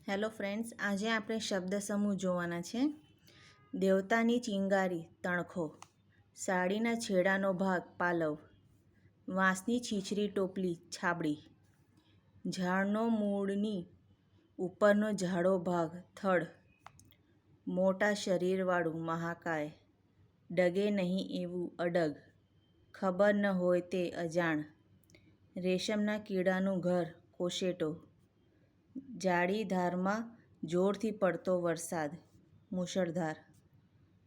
Hello friends, આજે આપણે શબ્દ સમૂહ જોવાના છે. દેવતાની ચિંગારી તણખો, સાડીના છેડાનો ભાગ પાલવ, વાંસની છીછરી ટોપલી છાબડી, ઝાડનો મૂળની ઉપરનો જાડો ભાગ થડ, મોટા શરીરવાળું મહાકાય, ડગે નહીં એવું અડગ, ખબર ન હોય તે અજાણ, રેશમના કીડાનું ઘર કોશેટો, જાડી ધારમાં જોરથી પડતો વરસાદ મુશળધાર,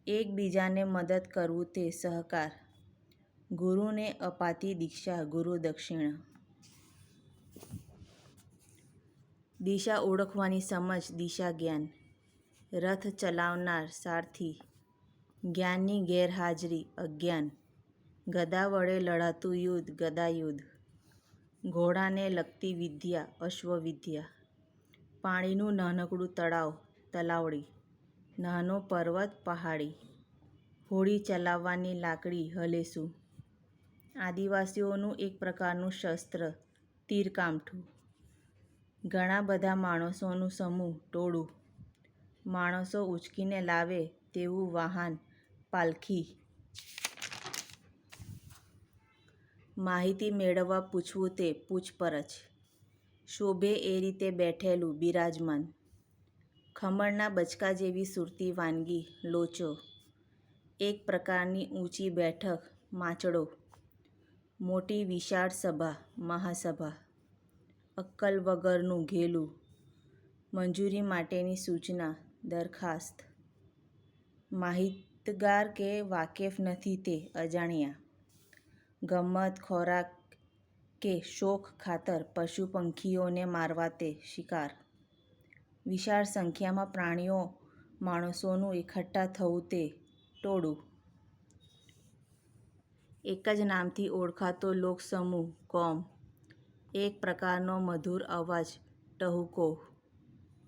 એકબીજાને મદદ કરવું તે સહકાર, ગુરુને અપાતી દીક્ષા ગુરુદક્ષિણા. દિશા ઓળખવાની સમજ દિશા જ્ઞાન, રથ ચલાવનાર સારથી, જ્ઞાનની ગેરહાજરી અજ્ઞાન, ગદા વડે લડાતું યુદ્ધ ગદાયુદ્ધ, ઘોડાને લગતી વિદ્યા અશ્વવિદ્યા, પાણીનું નાનકડું તળાવ તલાવડી, નાનો પર્વત પહાડી, હોડી ચલાવવાની લાકડી હલેસું, આદિવાસીઓનું એક પ્રકારનું શસ્ત્ર તીરકામઠું, ઘણા બધા માણસોનું સમૂહ ટોળું, માણસો ઊંચકીને લાવે તેવું વાહન પાલખી, માહિતી મેળવવા પૂછવું તે પૂછપરછ, શોભે એ રીતે બેઠેલું બિરાજમાન, ખમણના બચકા જેવી સુરતી વાનગી લોચો, એક પ્રકારની ઊંચી બેઠક માંચડો, મોટી વિશાળ સભા મહાસભા, અક્કલ વગરનું ઘેલું, મંજૂરી માટેની સૂચના દરખાસ્ત, માહિતગાર કે વાકેફ નથી તે અજાણ્યા, ગમ્મત ખોરાક કે શોખ ખાતર પશુ પંખીઓને મારવા તે શિકાર, વિશાળ સંખ્યામાં પ્રાણીઓ માણસોનું એકઠા થવું તે ટોળું, એક જ નામથી ઓળખાતો લોકસમૂહ કોમ, એક પ્રકારનો મધુર અવાજ ટહુકો,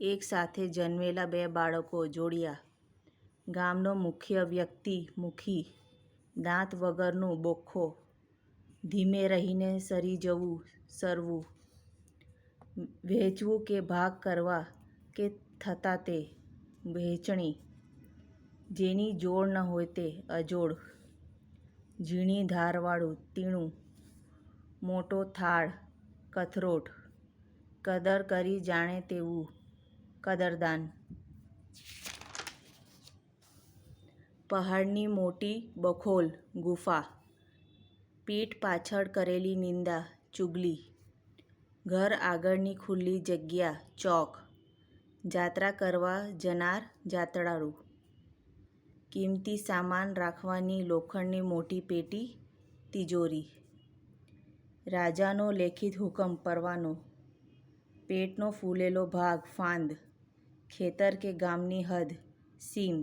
એક સાથે જન્મેલા બે બાળકો જોડિયા, ગામનો મુખ્ય વ્યક્તિ મુખી, દાંત વગરનું બોખ્ખો, ધીમે રહીને સરી જવું સરવું, વહેંચવું કે ભાગ કરવા કે થતાં તે વહેંચણી, જેની જોડ ન હોય તે અજોડ, ઝીણી ધારવાળું તીણું, મોટો થાળ કથરોટ, કદર કરી જાણે તેવું કદરદાન, પહાડની મોટી બખોલ ગુફા, પીઠ પાછળ કરેલી નિંદા ચુગલી, ઘર આગળની ખુલ્લી જગ્યા ચોક, જાત્રા કરવા જનાર જાત્રાળુ, કિંમતી સામાન રાખવાની લોખંડની મોટી પેટી તિજોરી, રાજાનો લેખિત હુકમ પરવાનો, પેટનો ફૂલેલો ભાગ ફાંદ, ખેતર કે ગામની હદ સીમ.